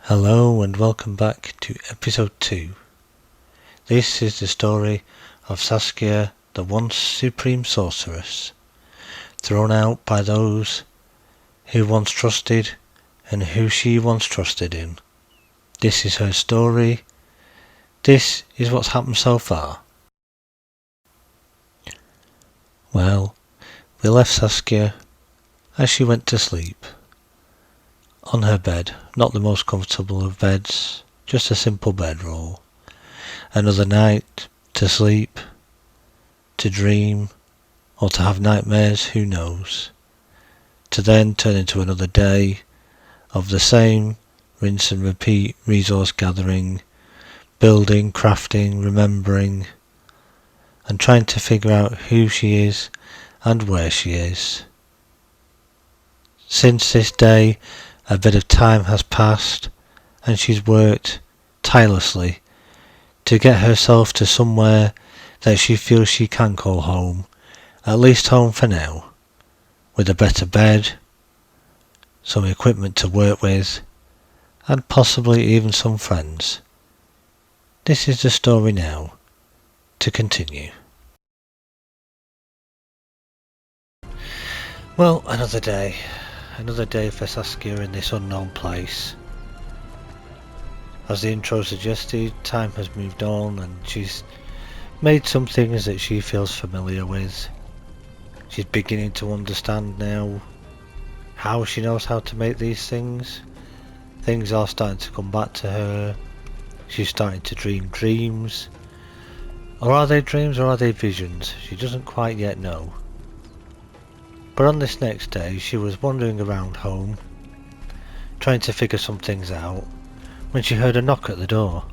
Hello and welcome back to episode 2. This is the story of Saskia, the once supreme sorceress, thrown out by those who once trusted and who she once trusted in. This is her story. This is what's happened so far. Well, we left Saskia as she went to sleep. On her bed, not the most comfortable of beds, just a simple bedroll. Another night to sleep, to dream, or to have nightmares, who knows. To then turn into another day of the same rinse and repeat resource gathering, building, crafting, remembering, and trying to figure out who she is and where she is. Since this day, a bit of time has passed, and she's worked tirelessly to get herself to somewhere that she feels she can call home, at least home for now, with a better bed, some equipment to work with, and possibly even some friends. This is the story now, to continue. Well, another day for Saskia in this unknown place. As the intro suggested, time has moved on and she's made some things that she feels familiar with. She's beginning to understand now how she knows how to make these things. Things are starting to come back to her. She's starting to dream dreams. Or are they dreams or are they visions? She doesn't quite yet know. But on this next day, she was wandering around home, trying to figure some things out, when she heard a knock at the door.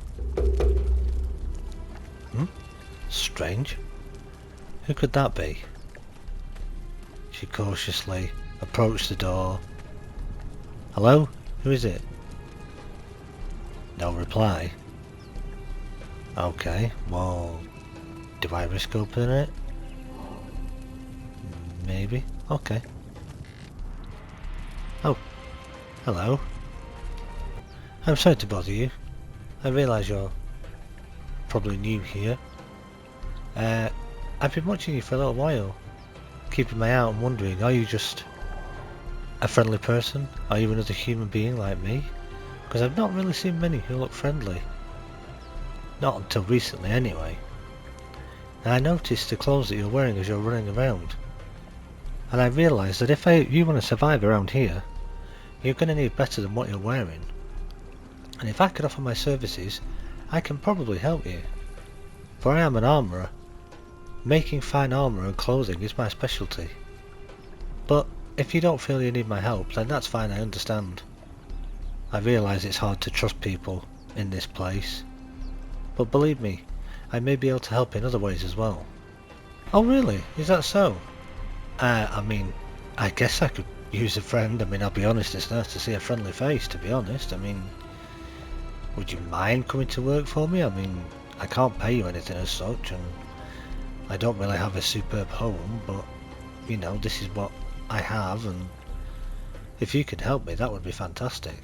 Strange. Who could that be? She cautiously approached the door. Hello? Who is it? No reply. Okay, well, do I risk opening it? Maybe. Okay. Oh, hello. I'm sorry to bother you. I realise you're probably new here. I've been watching you for a little while, keeping my eye out and wondering, are you just a friendly person? Are you another human being like me? Because I've not really seen many who look friendly. Not until recently anyway. And I noticed the clothes that you're wearing as you're running around. And I realised that if you want to survive around here, you're going to need better than what you're wearing. And if I could offer my services, I can probably help you. For I am an armourer. Making fine armour and clothing is my specialty. But if you don't feel you need my help, then that's fine, I understand. I realise it's hard to trust people in this place. But believe me, I may be able to help in other ways as well. Oh really? Is that so? I mean, I guess I could use a friend. I mean, I'll be honest, it's nice to see a friendly face, to be honest. I mean, would you mind coming to work for me? I mean, I can't pay you anything as such, and I don't really have a superb home, but, you know, this is what I have, and if you could help me, that would be fantastic.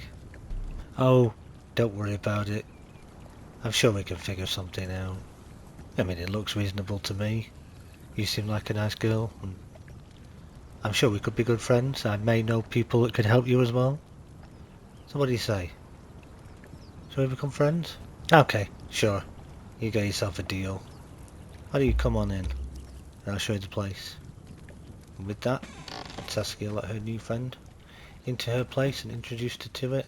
Oh, don't worry about it. I'm sure we can figure something out. I mean, it looks reasonable to me. You seem like a nice girl, and I'm sure we could be good friends. I may know people that could help you as well. So what do you say? Shall we become friends? Okay, sure. You get yourself a deal. Why don't you come on in, and I'll show you the place. And with that, Saskia let her new friend into her place and introduced her to it.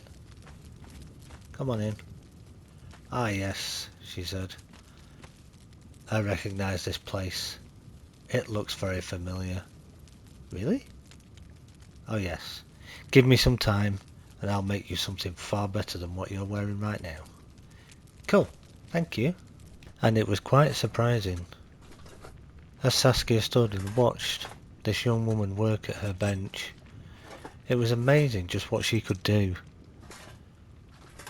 Come on in. Ah yes, she said. I recognise this place. It looks very familiar. Really? Oh yes. Give me some time and I'll make you something far better than what you're wearing right now. Cool, thank you. And it was quite surprising. As Saskia stood and watched this young woman work at her bench, it was amazing just what she could do.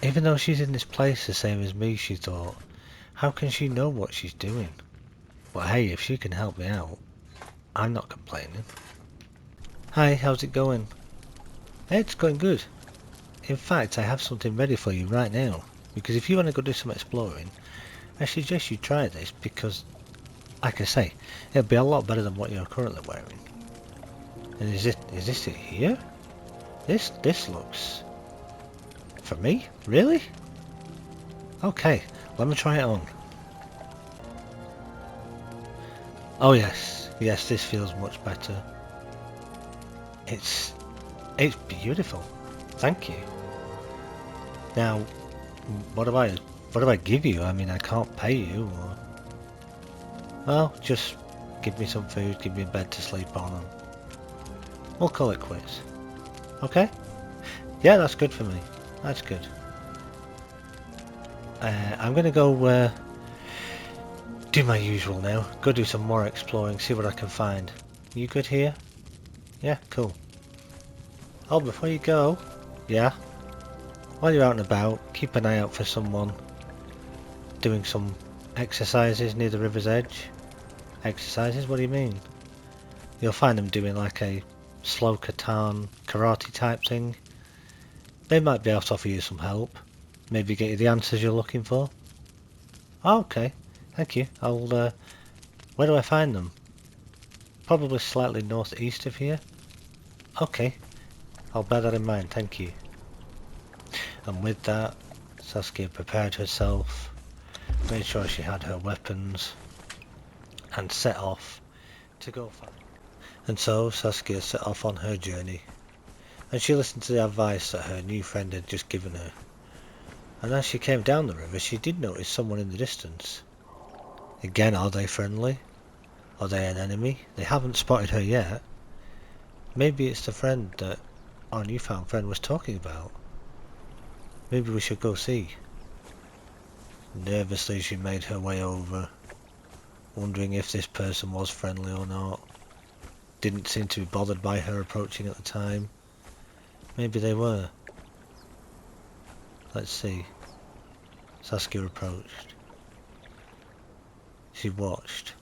Even though she's in this place the same as me, she thought, how can she know what she's doing? But hey, if she can help me out, I'm not complaining. Hi, how's it going? Hey, it's going good. In fact, I have something ready for you right now. Because if you want to go do some exploring, I suggest you try this because, like I say, it'll be a lot better than what you're currently wearing. And is this it here? This looks... For me? Really? Okay, let me try it on. Oh yes, yes, this feels much better. It's beautiful. Thank you. Now, what do I give you? I mean, I can't pay you, or... Well, just give me some food, give me a bed to sleep on, and we'll call it quits. Okay? Yeah, that's good for me. That's good. I'm gonna go do my usual now. Go do some more exploring, see what I can find. You good here? Yeah, cool. Oh, before you go, yeah, while you're out and about, keep an eye out for someone doing some exercises near the river's edge. Exercises? What do you mean? You'll find them doing like a slow katan karate type thing. They might be able to offer you some help. Maybe get you the answers you're looking for. Oh, okay, thank you. Where do I find them? Probably slightly northeast of here. Okay, I'll bear that in mind, thank you. And with that, Saskia prepared herself, made sure she had her weapons, and set off to go find. And so Saskia set off on her journey, and she listened to the advice that her new friend had just given her. And as she came down the river, she did notice someone in the distance. Again, are they friendly? Are they an enemy? They haven't spotted her yet. Maybe it's the friend that our newfound friend was talking about. Maybe we should go see. Nervously she made her way over, wondering if this person was friendly or not. Didn't seem to be bothered by her approaching at the time. Maybe they were. Let's see. Saskia approached. She watched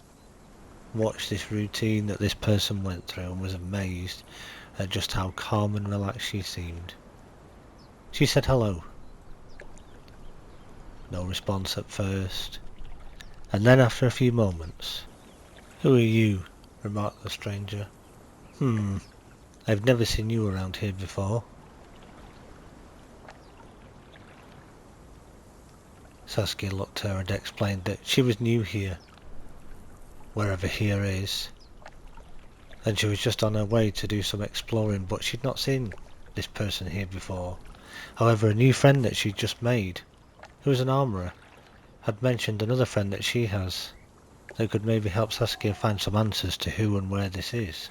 this routine that this person went through and was amazed at just how calm and relaxed she seemed. She said hello. No response at first, and then after a few moments, "Who are you?" remarked the stranger. I've never seen you around here before." Saskia looked at her and explained that she was new here, wherever here is, and she was just on her way to do some exploring, but she'd not seen this person here before. However, a new friend that she'd just made, who was an armourer, had mentioned another friend that she has that could maybe help Saskia find some answers to who and where this is.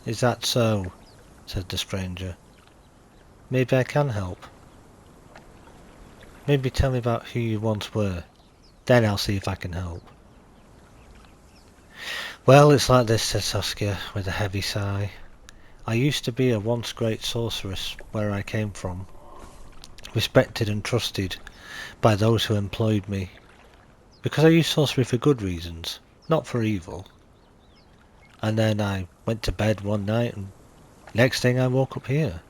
Is that so?" said the stranger. "Maybe I can help. Maybe tell me about who you once were. Then I'll see if I can help." "Well, it's like this," said Saskia with a heavy sigh. "I used to be a once great sorceress where I came from, respected and trusted by those who employed me, because I used sorcery for good reasons, not for evil. And then I went to bed one night and next thing I woke up here."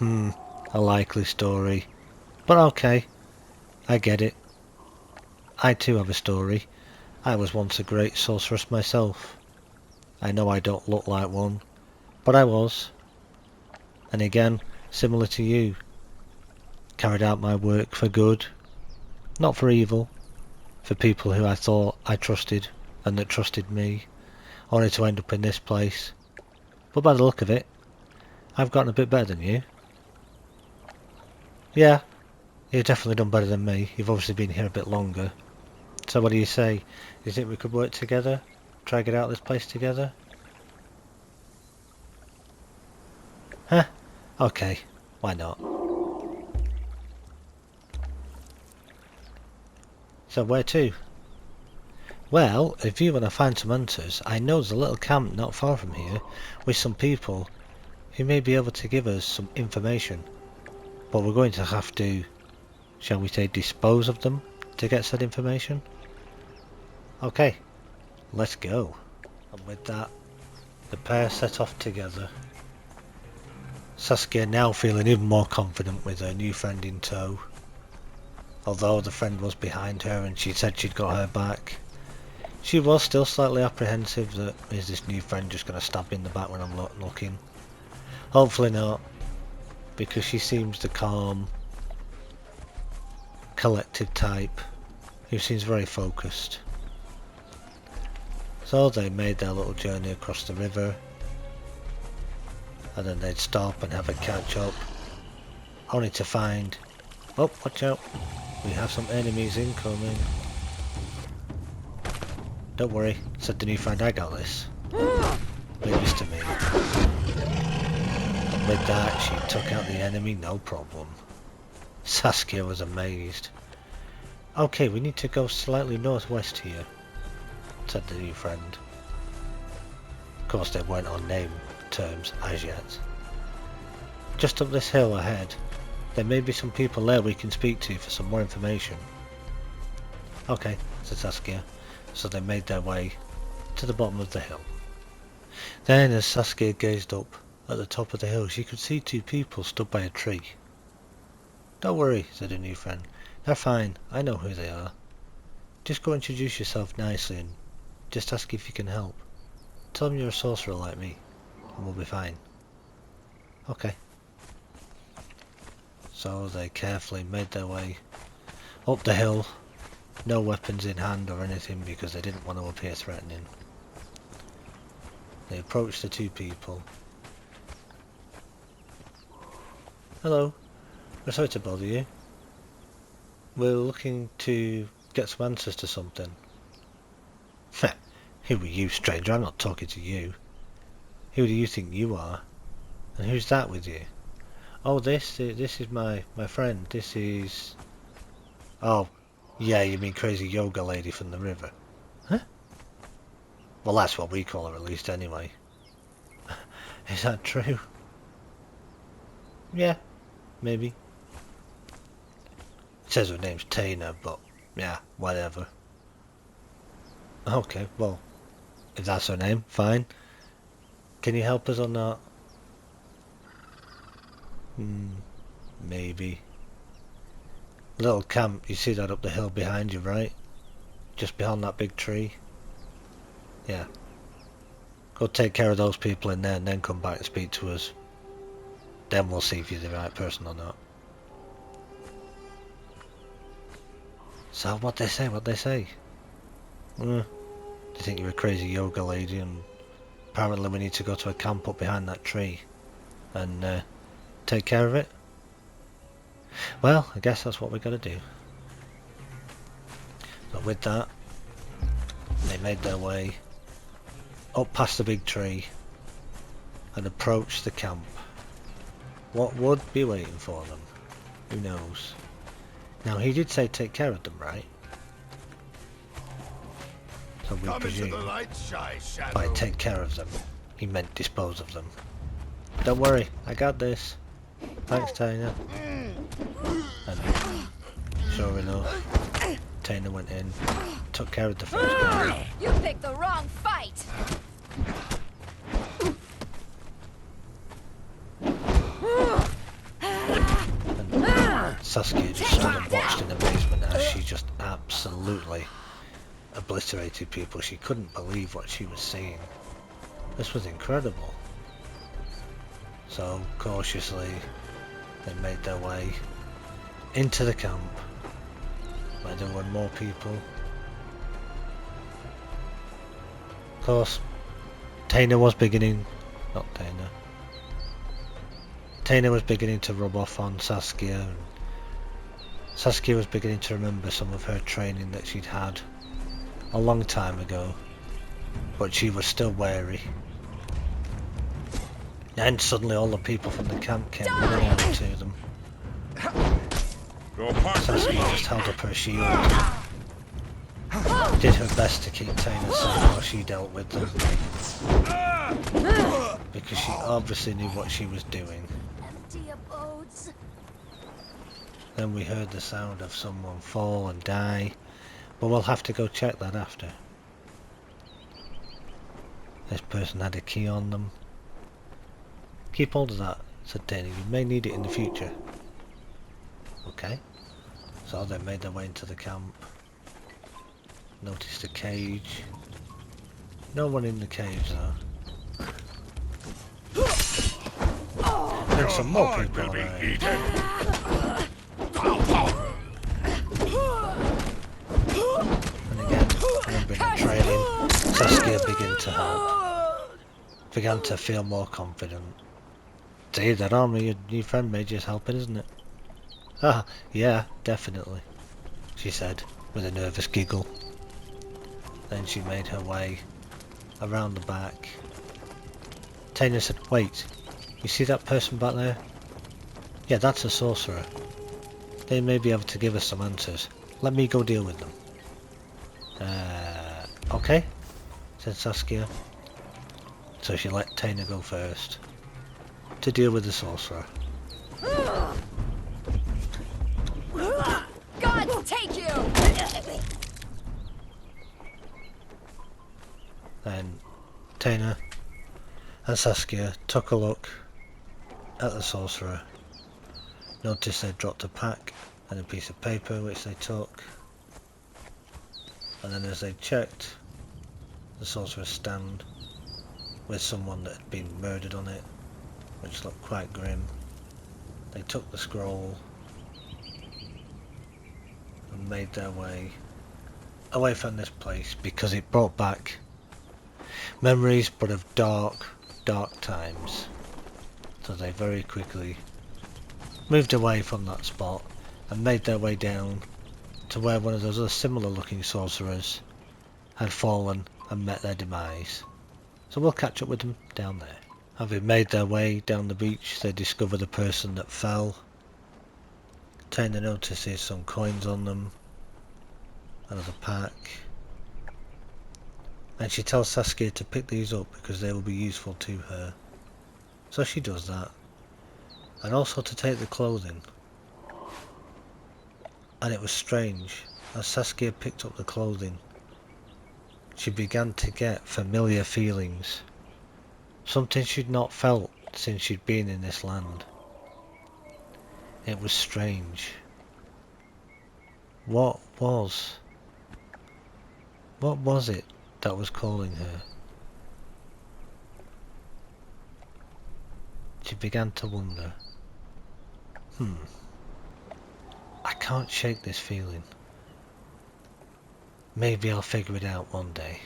A likely story. But okay, I get it. I too have a story. I was once a great sorceress myself. I know I don't look like one, but I was. And again, similar to you, carried out my work for good, not for evil, for people who I thought I trusted and that trusted me, only to end up in this place. But by the look of it, I've gotten a bit better than you. Yeah, you've definitely done better than me. You've obviously been here a bit longer. So what do you say? Do you think we could work together? Try to get out of this place together? Huh? Okay, why not? So where to? Well, if you want to find some answers, I know there's a little camp not far from here with some people who may be able to give us some information. But we're going to have to, shall we say, dispose of them to get said information? Okay, let's go. And with that, The pair set off together. Saskia now feeling even more confident with her new friend in tow. Although the friend was behind her and she said she'd got her back, she was still slightly apprehensive that is this new friend just going to stab me in the back when I'm looking. Hopefully not, because she seems the calm, collected type who seems very focused. So they made their little journey across the river, and then they'd stop and have a catch up, only to find, oh, watch out, we have some enemies incoming. Don't worry, said the new friend, I got this. Leave this to me. And with that she took out the enemy, no problem. Saskia was amazed. Okay, we need to go slightly northwest here, said the new friend. Of course they weren't on name terms as yet. Just up this hill ahead, there may be some people there we can speak to for some more information. Okay, said Saskia. So they made their way to the bottom of the hill. Then as Saskia gazed up at the top of the hill, she could see two people stood by a tree. Don't worry, said her new friend. They're fine, I know who they are. Just go introduce yourself nicely and just ask if you can help. Tell them you're a sorcerer like me, and we'll be fine. Okay. So they carefully made their way up the hill, no weapons in hand or anything because they didn't want to appear threatening. They approached the two people. Hello, we're sorry to bother you. We're looking to get some answers to something. Who are you, stranger? I'm not talking to you. Who do you think you are? And who's that with you? Oh, this is my friend. This is... Oh, yeah, you mean crazy yoga lady from the river. Huh? Well, that's what we call her at least anyway. Is that true? Yeah, maybe. It says her name's Tina, but yeah, whatever. Okay, well, if that's her name, fine. Can you help us or not? Maybe. Little camp, you see that up the hill behind you, right? Just behind that big tree? Yeah. Go take care of those people in there and then come back and speak to us. Then we'll see if you're the right person or not. So what they say, what they say? Do you think you're a crazy yoga lady and apparently we need to go to a camp up behind that tree and take care of it? Well, I guess that's what we gotta do. But with that, they made their way up past the big tree and approached the camp. What would be waiting for them? Who knows? Now he did say take care of them, right? So we presume by take care of them, he meant dispose of them. Don't worry, I got this. Thanks, Tina. And sure enough, Tina went in, took care of the first guy. You picked the wrong fight! And Saskia just stood and watched in amazement as she just absolutely obliterated people. She couldn't believe what she was seeing. This was incredible. So cautiously they made their way into the camp where there were more people. Of course, Tina was beginning to rub off on Saskia, and Saskia was beginning to remember some of her training that she'd had a long time ago, but she was still wary. And suddenly all the people from the camp came running out to them. Saskia just held up her shield, did her best to keep Tina safe while she dealt with them, because she obviously knew what she was doing. Then we heard the sound of someone fall and die, but we'll have to go check that after. This person had a key on them. Keep hold of that, said Dana. You may need it in the future. Okay. So they made their way into the camp. Noticed a cage. No one in the cage though. And some more people around. And again, remembering the training, Saskia began to help. Began to feel more confident. See, that armor your new friend made you helping, isn't it? Ah, yeah, definitely, she said, with a nervous giggle. Then she made her way around the back. Taina said, wait, you see that person back there? Yeah, that's a sorcerer. They may be able to give us some answers. Let me go deal with them. Okay, said Saskia. So she let Taina go first, to deal with the sorcerer. God take you! Then Taina and Saskia took a look at the sorcerer. Noticed they dropped a pack and a piece of paper which they took. And then as they checked the sorcerer's stand with someone that had been murdered on it, which looked quite grim, they took the scroll and made their way away from this place because it brought back memories but of dark, dark times. So they very quickly moved away from that spot and made their way down to where one of those other similar looking sorcerers had fallen and met their demise. So we'll catch up with them down there. Having made their way down the beach, they discover the person that fell. Taina notices some coins on them, another pack, and she tells Saskia to pick these up because they will be useful to her. So she does that, and also to take the clothing. And it was strange, as Saskia picked up the clothing, she began to get familiar feelings, something she'd not felt since she'd been in this land. It was strange. What was it that was calling her? She began to wonder. I can't shake this feeling. Maybe I'll figure it out one day.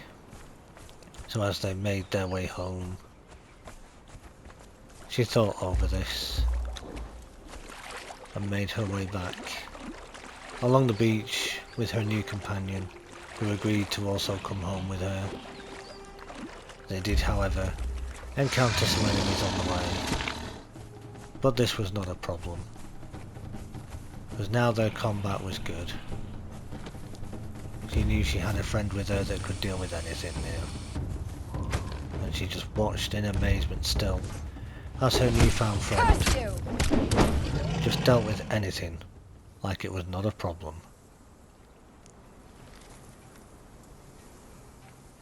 So as they made their way home, she thought over this and made her way back along the beach with her new companion, who agreed to also come home with her. They did, however, encounter some enemies on the way, but this was not a problem, because now their combat was good. She knew she had a friend with her that could deal with anything new, and she just watched in amazement still as her newfound friend just dealt with anything like it was not a problem.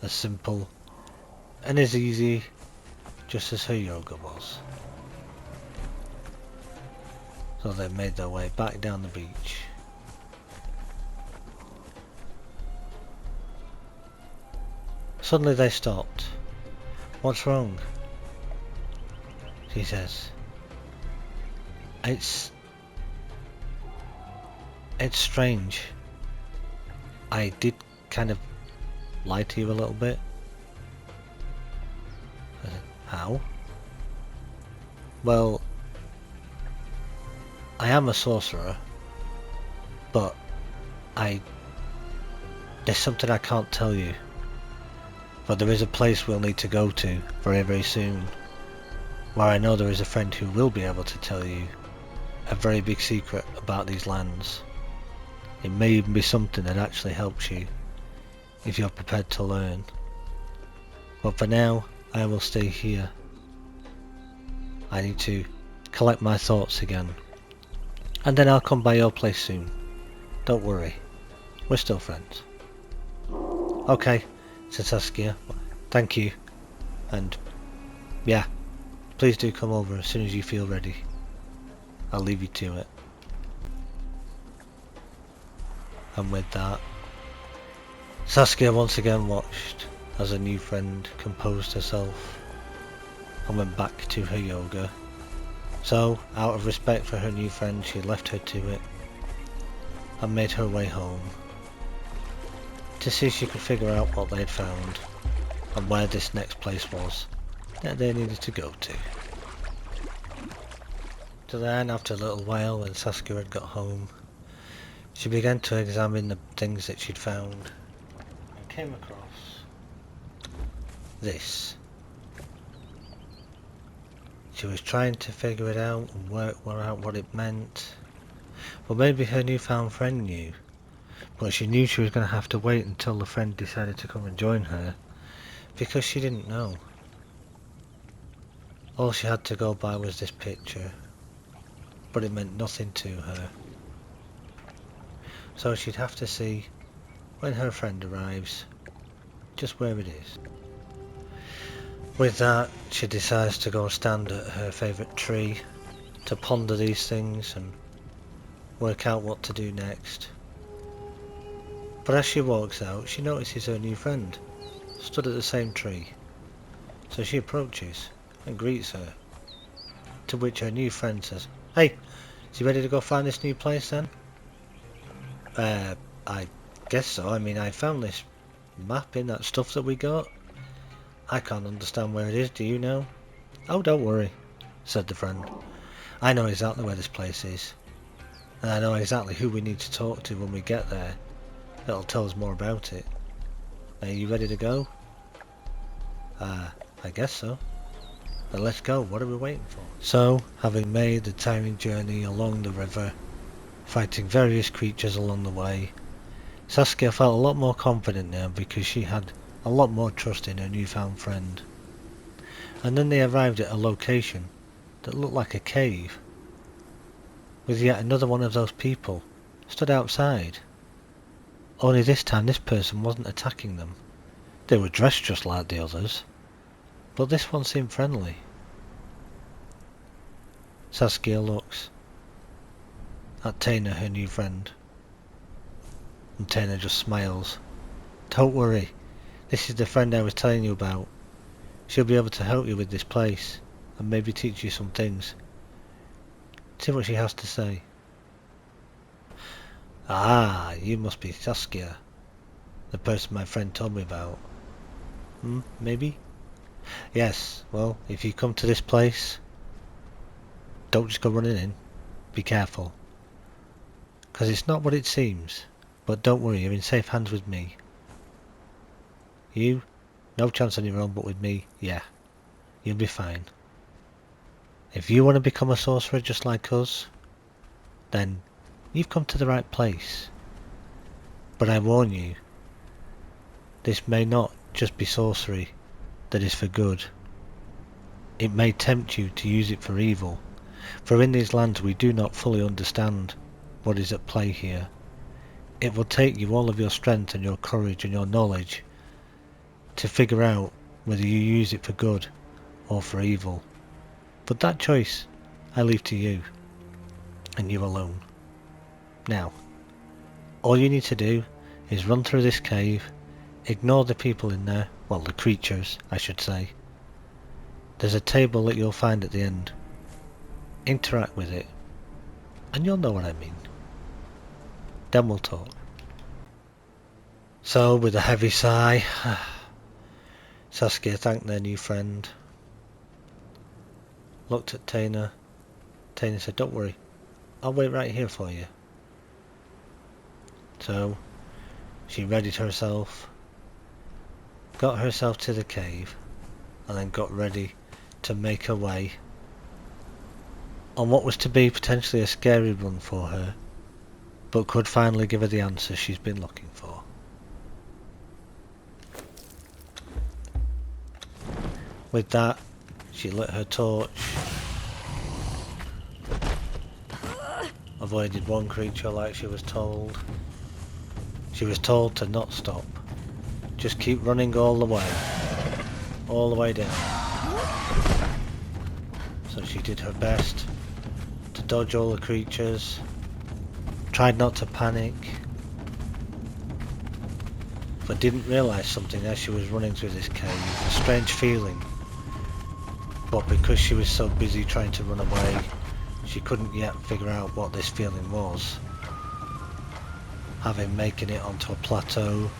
As simple and as easy just as her yoga was. So they made their way back down the beach. Suddenly they stopped. What's wrong? She says. It's strange. I did kind of lie to you a little bit. I said, how? Well, I am a sorcerer, but there's something I can't tell you. But there is a place we'll need to go to very, very soon, where I know there is a friend who will be able to tell you a very big secret about these lands. It may even be something that actually helps you if you're prepared to learn. But for now, I will stay here. I need to collect my thoughts again, and then I'll come by your place soon. Don't worry, we're still friends. Okay, said Saskia. Thank you. And yeah, please do come over as soon as you feel ready. I'll leave you to it. And with that, Saskia once again watched as her new friend composed herself and went back to her yoga. So, out of respect for her new friend, she left her to it and made her way home to see if she could figure out what they had found and where this next place was that they needed to go to. So then, after a little while, when Saskia had got home, she began to examine the things that she'd found and came across this. She was trying to figure it out and work out what it meant. Well, maybe her newfound friend knew, but she knew she was going to have to wait until the friend decided to come and join her, because she didn't know. All she had to go by was this picture, but it meant nothing to her. So she'd have to see, when her friend arrives, just where it is. With that, she decides to go stand at her favourite tree to ponder these things and work out what to do next. But as she walks out, she notices her new friend stood at the same tree. So she approaches and greets her, to which her new friend says, "Hey, is you ready to go find this new place then?" I guess so. I mean, I found this map in that stuff that we got. I can't understand where it is, do you know? "Oh, don't worry," said the friend. "I know exactly where this place is. And I know exactly who we need to talk to when we get there. It'll tell us more about it. Are you ready to go?" I guess so. Then let's go, what are we waiting for? So, having made the tiring journey along the river, fighting various creatures along the way, Saskia felt a lot more confident now because she had a lot more trust in her newfound friend. And then they arrived at a location that looked like a cave, with yet another one of those people stood outside. Only this time this person wasn't attacking them. They were dressed just like the others, but this one seemed friendly. Saskia looks at Taina, her new friend, and Taina just smiles. "Don't worry, this is the friend I was telling you about. She'll be able to help you with this place, and maybe teach you some things." See what she has to say. "Ah, you must be Saskia, the person my friend told me about." Maybe? "Yes, well, if you come to this place, don't just go running in. Be careful. Because it's not what it seems. But don't worry, you're in safe hands with me. You, no chance on your own, but with me, yeah, you'll be fine. If you want to become a sorcerer just like us, then you've come to the right place. But I warn you, this may not just be sorcery that is for good. It may tempt you to use it for evil, for in these lands we do not fully understand what is at play here. It will take you all of your strength and your courage and your knowledge to figure out whether you use it for good or for evil. But that choice I leave to you, and you alone. Now, all you need to do is run through this cave, ignore the people in there, well, the creatures, I should say. There's a table that you'll find at the end. Interact with it, and you'll know what I mean. Then we'll talk." So, with a heavy sigh, Saskia thanked their new friend, looked at Taina. Taina said, "Don't worry, I'll wait right here for you." So, she readied herself, got herself to the cave, and then got ready to make her way on what was to be potentially a scary run for her, but could finally give her the answer she's been looking for. With that, she lit her torch, avoided one creature like she was told. She was told to not stop, just keep running all the way. all the way down. So she did her best to dodge all the creatures, tried not to panic, but didn't realise something as she was running through this cave, a strange feeling. But because she was so busy trying to run away, she couldn't yet figure out what this feeling was. Having making it onto a plateau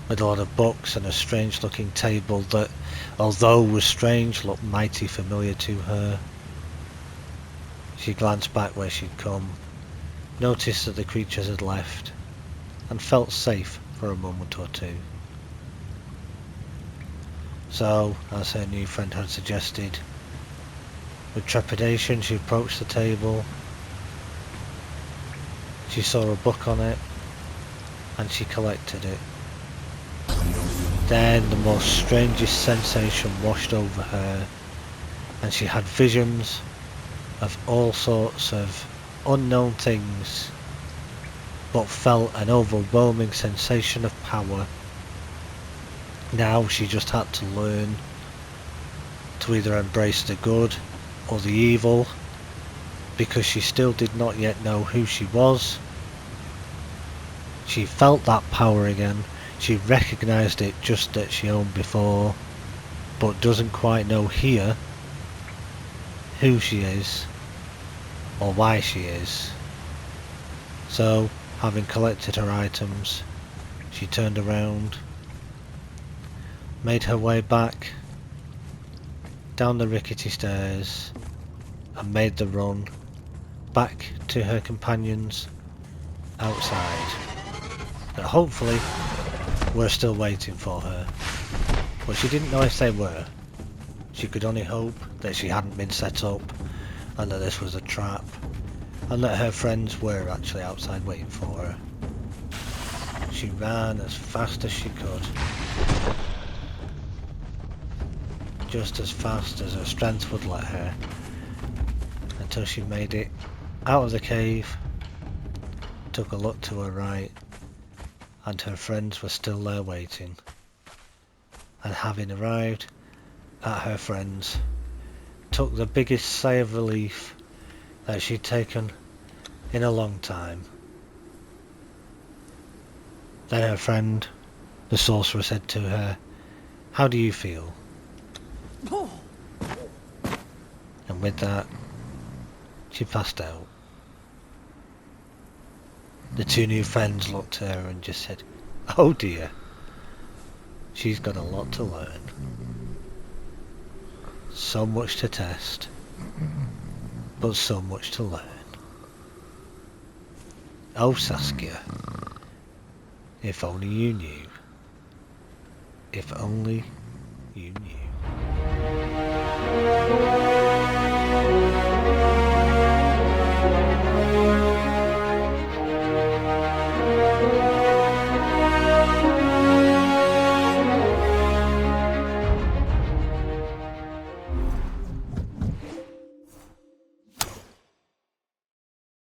with a lot of books and a strange looking table that, although was strange, looked mighty familiar to her. She glanced back where she'd come, noticed that the creatures had left, and felt safe for a moment or two. So, as her new friend had suggested, with trepidation she approached the table. She saw a book on it, and she collected it. Then the most strangest sensation washed over her, and she had visions of all sorts of unknown things, but felt an overwhelming sensation of power. Now she just had to learn to either embrace the good or the evil, because she still did not yet know who she was. She felt that power again. She recognised it just that she owned before, but doesn't quite know here who she is or why she is. So, having collected her items, she turned around, made her way back down the rickety stairs, and made the run back to her companions outside, that hopefully were still waiting for her. But she didn't know if they were. She could only hope that she hadn't been set up, and that this was a trap, and that her friends were actually outside waiting for her. She ran as fast as she could, just as fast as her strength would let her, until she made it out of the cave, took a look to her right, and her friends were still there waiting. And having arrived at her friends, took the biggest sigh of relief that she'd taken in a long time. Then her friend, the sorceress, said to her, "How do you feel?" And with that, she passed out. The two new friends looked at her and just said, "Oh dear, she's got a lot to learn. So much to test, but so much to learn. Oh Saskia, if only you knew. If only you knew."